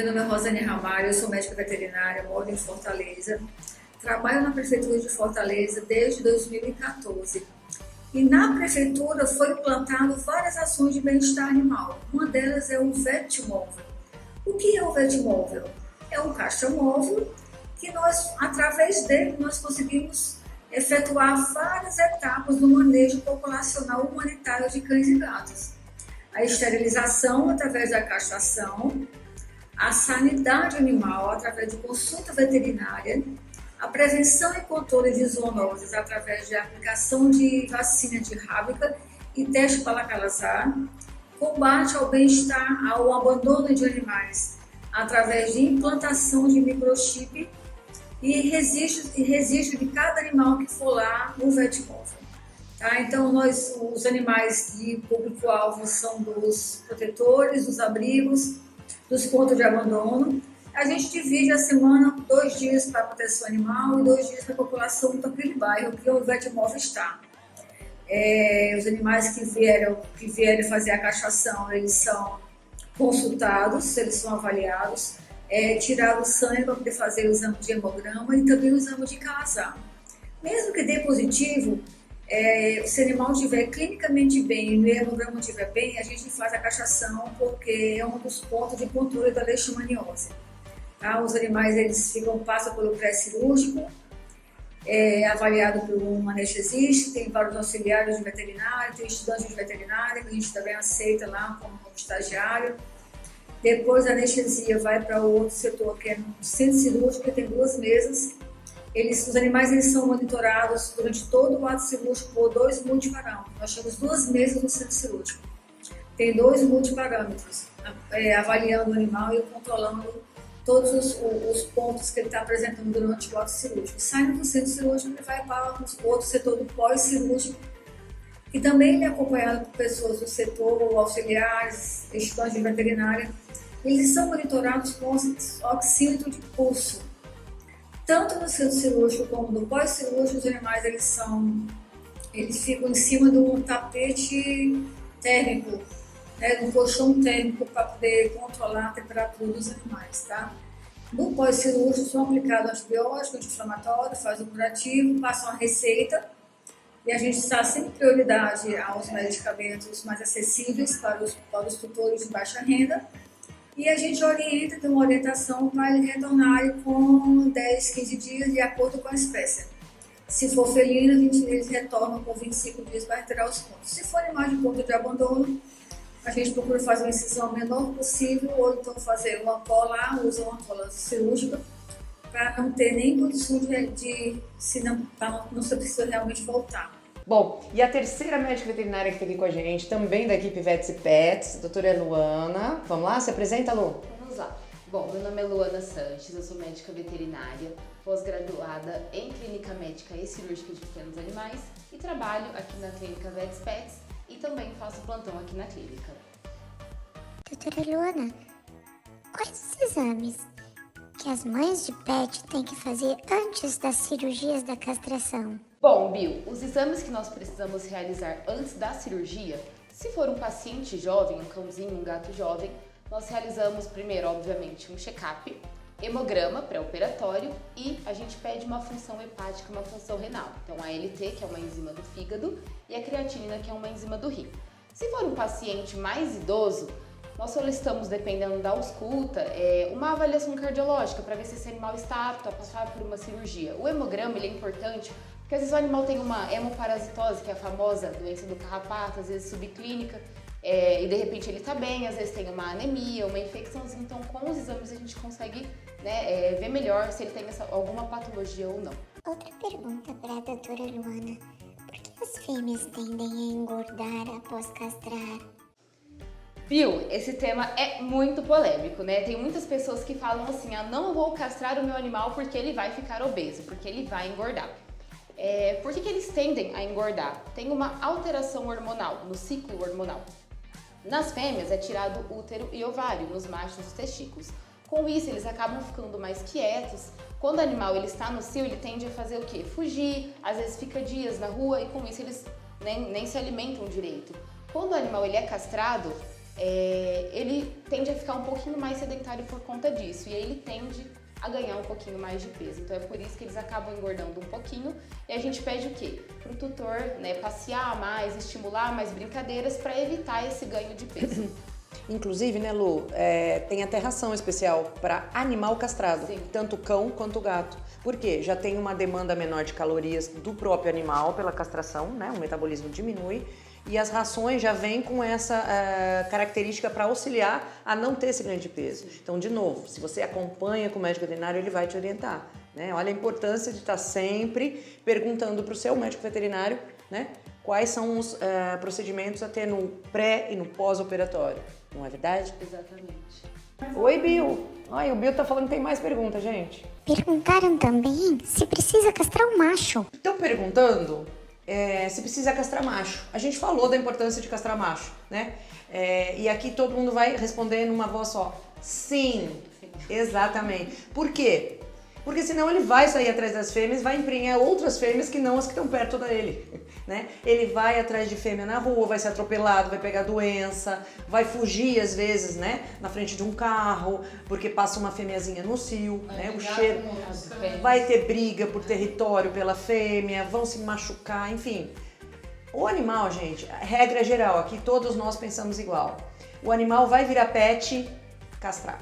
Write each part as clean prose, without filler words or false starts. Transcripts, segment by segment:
Meu nome é Rosane Ramalho, eu sou médica veterinária, moro em Fortaleza. Trabalho na Prefeitura de Fortaleza desde 2014. E na Prefeitura foi implantado várias ações de bem-estar animal. Uma delas é o Vetmóvel. O que é o Vetmóvel? É um caixa móvel que nós, através dele, nós conseguimos efetuar várias etapas do manejo populacional humanitário de cães e gatos. A esterilização através da castração, a sanidade animal através de consulta veterinária, a prevenção e controle de zoonoses através de aplicação de vacina de rábica e teste para calazar, combate ao bem-estar, ao abandono de animais através de implantação de microchip e registro de cada animal que for lá no Vetmóvel. Tá? Então, os animais de público-alvo são dos protetores, dos abrigos, dos pontos de abandono. A gente divide a semana 2 dias para a proteção animal e 2 dias para a população daquele bairro que o Vetmóvel está. Os animais que vierem fazer a castração, eles são consultados, eles são avaliados, tirado o sangue para poder fazer o exame de hemograma e também o exame de calazar. Mesmo que dê positivo, se o animal estiver clinicamente bem e o hemograma estiver bem, a gente faz a castração porque é um dos pontos de controle da leishmaniose. Tá? Os animais passam pelo pré-cirúrgico, avaliado por um anestesista, tem vários auxiliares de veterinário, tem estudantes de veterinária que a gente também aceita lá como estagiário. Depois a anestesia vai para o outro setor, que é no centro cirúrgico, que tem 2 mesas. Os animais são monitorados durante todo o ato cirúrgico por 2 multiparâmetros. Nós temos 2 mesas no centro cirúrgico. Tem 2 multiparâmetros, avaliando o animal e controlando todos os pontos que ele está apresentando durante o ato cirúrgico. Saindo do centro cirúrgico, ele vai para o outro setor do pós-cirúrgico, e também ele é acompanhado por pessoas do setor, auxiliares, estudantes de veterinária. Eles são monitorados com oxímetro de pulso. Tanto no centro cirúrgico como no pós-cirúrgico, os animais eles ficam em cima de um tapete térmico, de um colchão térmico para poder controlar a temperatura dos animais. Tá? No pós-cirúrgico são aplicados antibióticos, anti-inflamatórios, faz o curativo, passa uma receita e a gente está sempre prioridade aos medicamentos mais acessíveis para os tutores de baixa renda. E a gente tem uma orientação para ele retornar com 10, 15 dias de acordo com a espécie. Se for felino, eles retornam com 25 dias para retirar os pontos. Se for animal de ponto de abandono, a gente procura fazer uma incisão menor possível ou então fazer uma cola, usa uma cola cirúrgica para não ter nem condição não ser preciso realmente voltar. Bom, e a terceira médica veterinária que está aqui com a gente, também da equipe Vets e Pets, a doutora Luana. Vamos lá, se apresenta, Lu. Vamos lá. Bom, meu nome é Luana Sanches, eu sou médica veterinária, pós-graduada em clínica médica e cirúrgica de pequenos animais e trabalho aqui na clínica Vets Pets e também faço plantão aqui na clínica. Doutora Luana, quais os exames que as mães de pet têm que fazer antes das cirurgias da castração? Bom, Bill, os exames que nós precisamos realizar antes da cirurgia, se for um paciente jovem, um cãozinho, um gato jovem, nós realizamos primeiro, obviamente, um check-up, hemograma pré-operatório e a gente pede uma função hepática, uma função renal. Então, a ALT, que é uma enzima do fígado, e a creatinina, que é uma enzima do rim. Se for um paciente mais idoso, nós solicitamos, dependendo da ausculta, uma avaliação cardiológica para ver se esse animal está apto a passar por uma cirurgia. O hemograma ele é importante porque às vezes o animal tem uma hemoparasitose, que é a famosa doença do carrapato, às vezes subclínica, e de repente ele está bem, às vezes tem uma anemia, uma infecçãozinha. Então, com os exames a gente consegue ver melhor se ele tem alguma patologia ou não. Outra pergunta para a doutora Luana. Por que as fêmeas tendem a engordar após castrar? Bill, esse tema é muito polêmico, né? Tem muitas pessoas que falam assim, não vou castrar o meu animal porque ele vai ficar obeso, porque ele vai engordar. Por que eles tendem a engordar? Tem uma alteração hormonal, no ciclo hormonal. Nas fêmeas é tirado útero e ovário, nos machos os testículos. Com isso eles acabam ficando mais quietos. Quando o animal ele está no cio, ele tende a fazer o quê? Fugir, às vezes fica dias na rua e com isso eles nem se alimentam direito. Quando o animal ele é castrado, ele tende a ficar um pouquinho mais sedentário por conta disso, e aí ele tende a ganhar um pouquinho mais de peso. Então é por isso que eles acabam engordando um pouquinho, e a gente pede o quê? Para o tutor, né, passear mais, estimular mais brincadeiras para evitar esse ganho de peso. Inclusive, né, Lu, tem até ração especial para animal castrado, Sim. tanto o cão quanto o gato. Por quê? Já tem uma demanda menor de calorias do próprio animal pela castração, né? O metabolismo diminui e as rações já vêm com essa característica para auxiliar a não ter esse ganho de peso. Então, de novo, se você acompanha com o médico veterinário, ele vai te orientar, né? Olha a importância de estar sempre perguntando para o seu médico veterinário, né? Quais são os procedimentos a ter no pré e no pós-operatório, não é verdade? Exatamente. Oi, Bill. Ai, o Bill tá falando que tem mais perguntas, gente. Perguntaram também se precisa castrar o macho. Estão perguntando se precisa castrar macho. A gente falou da importância de castrar macho, né? E aqui todo mundo vai responder numa voz só. Sim, exatamente. Por quê? Porque senão ele vai sair atrás das fêmeas, vai emprenhar outras fêmeas que não as que estão perto dele, né? Ele vai atrás de fêmea na rua, vai ser atropelado, vai pegar doença, vai fugir às vezes, né? Na frente de um carro, porque passa uma fêmeazinha no cio, né? O cheiro, vai ter briga por território pela fêmea, vão se machucar, enfim. O animal, gente, regra geral, aqui todos nós pensamos igual. O animal vai virar pet, castrar.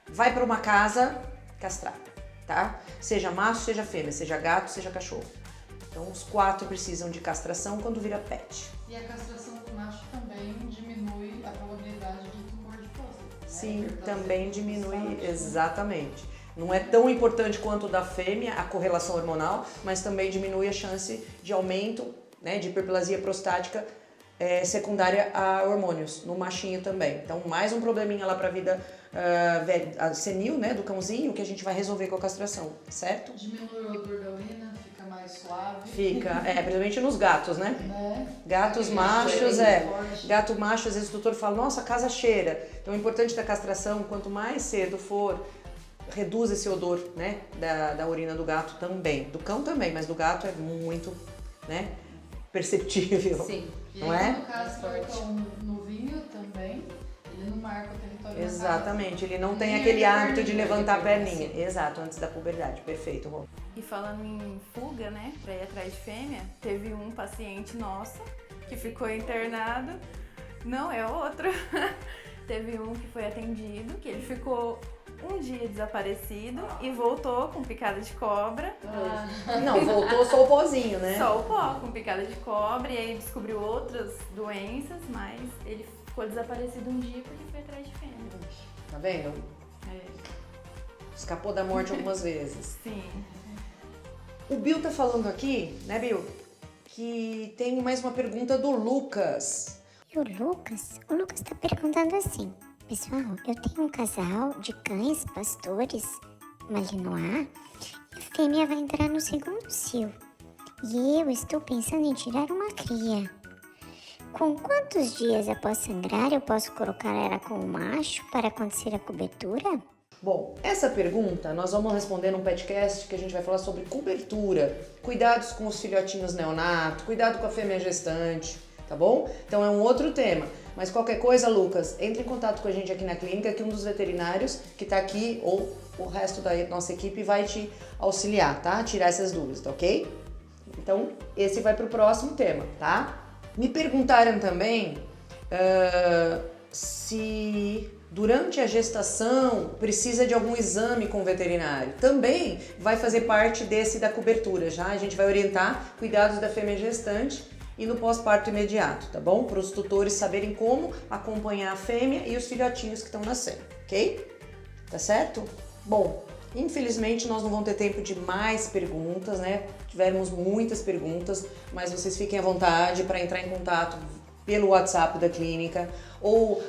Vai para uma casa, castrar. Tá? Seja macho, seja fêmea, seja gato, seja cachorro. Então os 4 precisam de castração quando vira pet. E a castração do macho também diminui a probabilidade de tumor de próstata. Sim, também diminui, exatamente. Não é tão importante quanto o da fêmea, a correlação hormonal, mas também diminui a chance de aumento, né, de hiperplasia prostática secundária a hormônios, no machinho também. Então mais um probleminha lá para a vida senil, né, do cãozinho, que a gente vai resolver com a castração, certo? Diminui o odor da urina, fica mais suave. Fica, principalmente nos gatos, né? Gatos Aquele machos, cheiro forte. Gato macho, às vezes o doutor fala, nossa, a casa cheira. Então o importante da castração, quanto mais cedo for, reduz esse odor, né, da urina do gato também. Do cão também, mas do gato é muito, né, perceptível. Sim. Não e aí, é? no caso do cão novinho também, ele não marca o território. Exatamente, ele não tem Nem aquele a hábito de perninha, levantar a né? perninha. Exato, antes da puberdade. Perfeito, Rô. E falando em fuga, né, pra ir atrás de fêmea, teve um paciente nosso que ficou internado, não é outro, teve um que foi atendido, que ele ficou um dia desaparecido e voltou com picada de cobra, Não, voltou só o pozinho, né? só o pó com picada de cobra, e aí descobriu outras doenças, mas ele ficou desaparecido um dia porque foi atrás de fêmea. Tá vendo? Escapou da morte algumas vezes. Sim. O Bill tá falando aqui, né, Bill? Que tem mais uma pergunta do Lucas. E o Lucas tá perguntando assim: pessoal, eu tenho um casal de cães pastores malinois e a fêmea vai entrar no segundo cio. E eu estou pensando em tirar uma cria. Com quantos dias após sangrar eu posso colocar ela com o macho para acontecer a cobertura? Bom, essa pergunta nós vamos responder num podcast que a gente vai falar sobre cobertura, cuidados com os filhotinhos neonatos, cuidado com a fêmea gestante, tá bom? Então é um outro tema. Mas qualquer coisa, Lucas, entre em contato com a gente aqui na clínica, que um dos veterinários que tá aqui ou o resto da nossa equipe vai te auxiliar, tá? Tirar essas dúvidas, tá ok? Então, esse vai pro próximo tema, tá? Me perguntaram também se durante a gestação precisa de algum exame com o veterinário. Também vai fazer parte desse da cobertura, já? A gente vai orientar cuidados da fêmea gestante e no pós-parto imediato, tá bom? Para os tutores saberem como acompanhar a fêmea e os filhotinhos que estão nascendo, ok? Tá certo? Bom, infelizmente nós não vamos ter tempo de mais perguntas, né? Tivemos muitas perguntas, mas vocês fiquem à vontade para entrar em contato pelo WhatsApp da clínica ou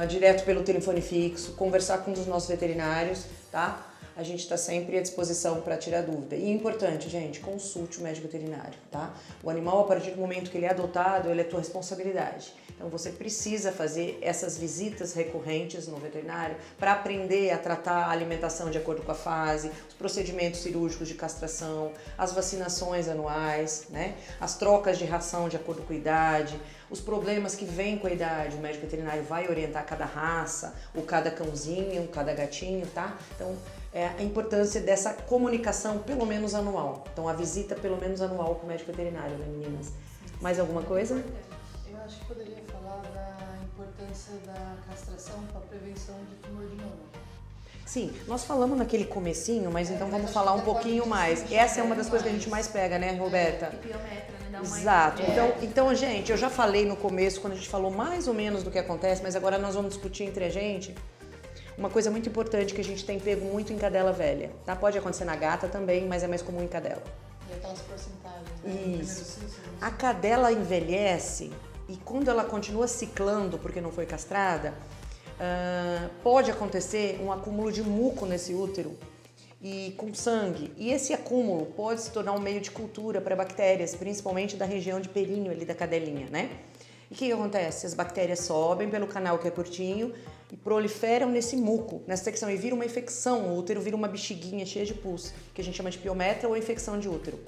direto pelo telefone fixo, conversar com um dos nossos veterinários, tá? a gente está sempre à disposição para tirar dúvida. E é importante, gente, consulte o médico veterinário, tá? O animal, a partir do momento que ele é adotado, ele é tua responsabilidade. Então você precisa fazer essas visitas recorrentes no veterinário para aprender a tratar a alimentação de acordo com a fase, os procedimentos cirúrgicos de castração, as vacinações anuais, né? As trocas de ração de acordo com a idade, os problemas que vêm com a idade. O médico veterinário vai orientar cada raça, ou cada cãozinho, cada gatinho, tá? Então, a importância dessa comunicação pelo menos anual. Então, a visita pelo menos anual com o médico veterinário, né, meninas? Mais alguma coisa? Eu acho que poderia falar da importância da castração para a prevenção de tumor de mama. Sim, nós falamos naquele comecinho, mas então vamos falar um pouquinho mais. Essa é uma das coisas que a gente mais pega, né, Roberta? Piometra, né? Dá uma Exato. Então, gente, eu já falei no começo, quando a gente falou mais ou menos do que acontece, mas agora nós vamos discutir entre a gente uma coisa muito importante que a gente tem pego muito em cadela velha, tá? Pode acontecer na gata também, mas é mais comum em cadela. E aquelas porcentagens, né? Isso. A cadela envelhece e quando ela continua ciclando porque não foi castrada, pode acontecer um acúmulo de muco nesse útero e com sangue. E esse acúmulo pode se tornar um meio de cultura para bactérias, principalmente da região de períneo ali da cadelinha, né? E o que acontece? As bactérias sobem pelo canal que é curtinho e proliferam nesse muco, nessa secção, e vira uma infecção. O útero vira uma bexiguinha cheia de pus, que a gente chama de piometra ou infecção de útero.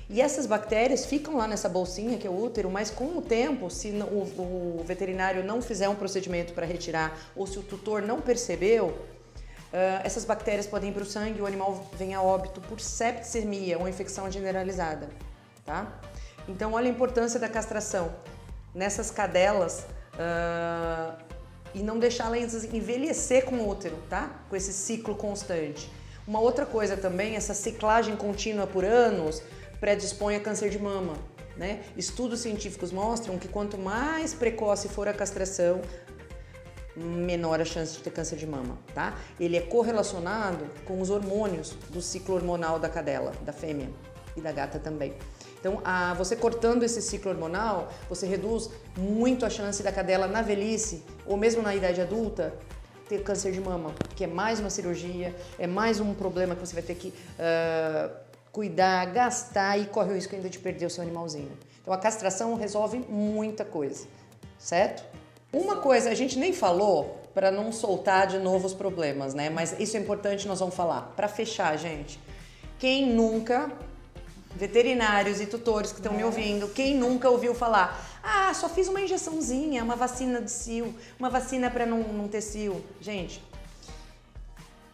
E essas bactérias ficam lá nessa bolsinha que é o útero, mas com o tempo, se o veterinário não fizer um procedimento para retirar ou se o tutor não percebeu, essas bactérias podem ir para o sangue e o animal vem a óbito por septicemia, uma infecção generalizada, tá? Então, olha a importância da castração nessas cadelas e não deixá-las envelhecer com o útero, tá? Com esse ciclo constante. Uma outra coisa também, essa ciclagem contínua por anos predispõe a câncer de mama, né? Estudos científicos mostram que quanto mais precoce for a castração, menor a chance de ter câncer de mama, tá? Ele é correlacionado com os hormônios do ciclo hormonal da cadela, da fêmea e da gata também. Então, você cortando esse ciclo hormonal, você reduz muito a chance da cadela na velhice ou mesmo na idade adulta ter câncer de mama, que é mais uma cirurgia, é mais um problema que você vai ter que cuidar, gastar e corre o risco ainda de perder o seu animalzinho. Então, a castração resolve muita coisa, certo? Uma coisa, a gente nem falou para não soltar de novo os problemas, né? Mas isso é importante, nós vamos falar. Para fechar, gente, quem nunca, veterinários e tutores que estão me ouvindo, quem nunca ouviu falar, só fiz uma injeçãozinha, uma vacina de cio, uma vacina para não ter cio. Gente,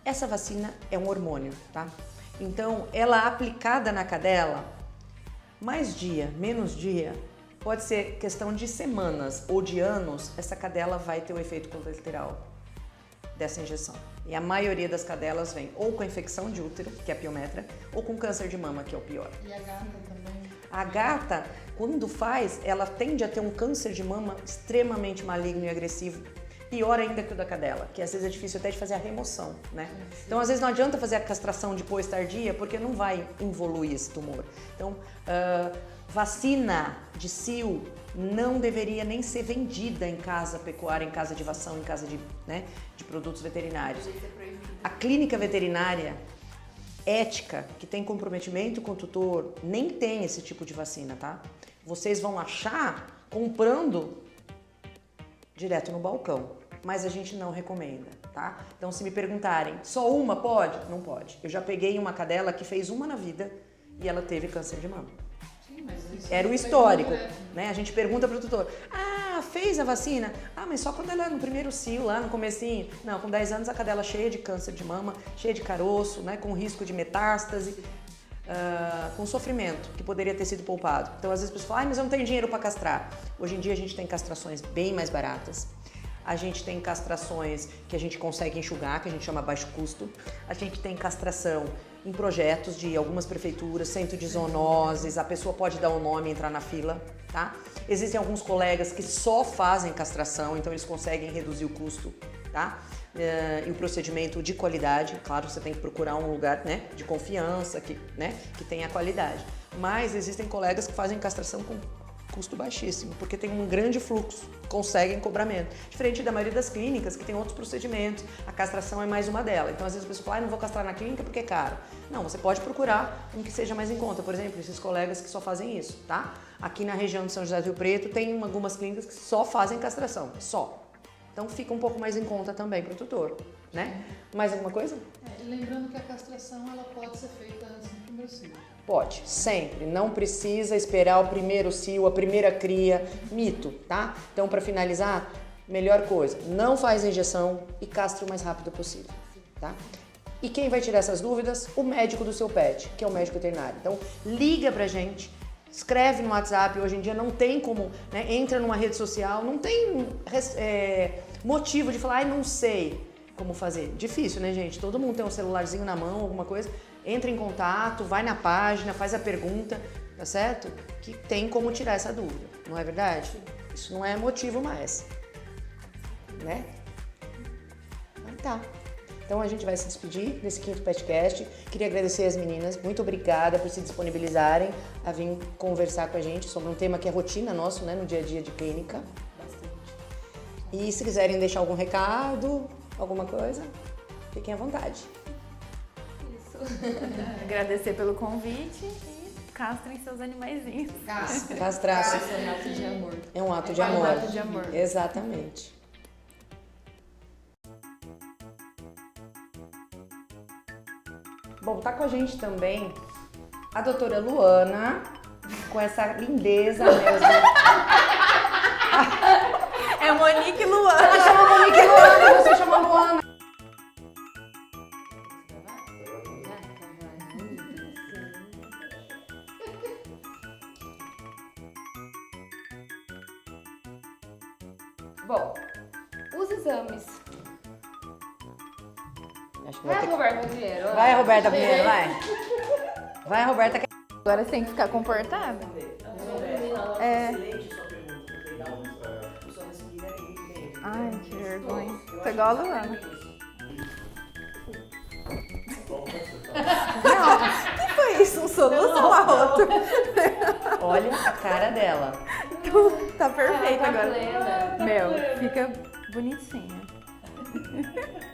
essa vacina é um hormônio, tá? Então, ela aplicada na cadela, mais dia, menos dia, pode ser questão de semanas ou de anos, essa cadela vai ter o efeito colateral dessa injeção. E a maioria das cadelas vem ou com infecção de útero, que é a piometra, ou com câncer de mama, que é o pior. E a gata também? A gata, quando faz, ela tende a ter um câncer de mama extremamente maligno e agressivo, pior ainda que o da cadela, que às vezes é difícil até de fazer a remoção, né? Então, às vezes não adianta fazer a castração depois tardia, porque não vai involuir esse tumor. Então, vacina de cio não deveria nem ser vendida em casa pecuária, em casa de ração, em casa de produtos veterinários. A clínica veterinária ética, que tem comprometimento com o tutor, nem tem esse tipo de vacina, tá? Vocês vão achar comprando direto no balcão, mas a gente não recomenda, tá? Então, se me perguntarem, só uma pode? Não pode. Eu já peguei uma cadela que fez uma na vida e ela teve câncer de mama. Sim, mas isso Era o histórico, né? A gente pergunta pro tutor, fez a vacina? Mas só quando ela no primeiro cio, lá no comecinho. Não, com 10 anos a cadela cheia de câncer de mama, cheia de caroço, né? Com risco de metástase, com sofrimento que poderia ter sido poupado. Então, às vezes, as pessoas falam, mas eu não tenho dinheiro para castrar. Hoje em dia, a gente tem castrações bem mais baratas. A gente tem castrações que a gente consegue enxugar, que a gente chama baixo custo. A gente tem castração em projetos de algumas prefeituras, centro de zoonoses, a pessoa pode dar o nome e entrar na fila, tá? Existem alguns colegas que só fazem castração, então eles conseguem reduzir o custo, tá? E o procedimento de qualidade, claro, você tem que procurar um lugar, né, de confiança, que tenha qualidade. Mas existem colegas que fazem castração com custo baixíssimo, porque tem um grande fluxo, conseguem cobramento. Diferente da maioria das clínicas, que tem outros procedimentos, a castração é mais uma delas. Então, às vezes, a pessoa fala, não vou castrar na clínica porque é caro. Não, você pode procurar um que seja mais em conta. Por exemplo, esses colegas que só fazem isso, tá? Aqui na região de São José do Rio Preto, tem algumas clínicas que só fazem castração, só. Então, fica um pouco mais em conta também para o tutor, né? Mais alguma coisa? Lembrando que a castração ela pode ser feita antes do primeiro cio. Pode, sempre. Não precisa esperar o primeiro cio, a primeira cria. Mito, tá? Então, para finalizar, melhor coisa, não faz injeção e castre o mais rápido possível, tá? E quem vai tirar essas dúvidas? O médico do seu pet, que é o médico veterinário. Então, liga pra gente, escreve no WhatsApp. Hoje em dia não tem como, né? Entra numa rede social, não tem motivo de falar, ai, não sei como fazer. Difícil, né, gente? Todo mundo tem um celularzinho na mão, alguma coisa. Entra em contato, vai na página, faz a pergunta, tá certo? Que tem como tirar essa dúvida, não é verdade? Isso não é motivo mais, né? Então tá. Então a gente vai se despedir desse 5º Petcast. Queria agradecer as meninas, muito obrigada por se disponibilizarem a vir conversar com a gente sobre um tema que é rotina nosso, né, no dia a dia de clínica. E se quiserem deixar algum recado, alguma coisa, fiquem à vontade. Agradecer pelo convite e castrem seus animaizinhos. Castrar É um ato de amor. é um ato de amor. É um ato de amor. Exatamente. Bom, tá com a gente também a doutora Luana, com essa lindeza mesmo. É Monique Luana. Ela chama Monique Luana, você chama Luana. Bom, os exames. Acho que Vai, vai ter que... Roberta, primeiro. Vai, Roberta, primeiro, vai. Vai, Roberta. Agora você tem que ficar comportada. É. Ai, que vergonha. Tô igual a Luana. Não, o que foi isso? Um soluço ou arroto? Olha a cara dela. Tá perfeito Tá agora. plena. Meu, fica bonitinha.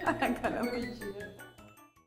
Ai, caramba.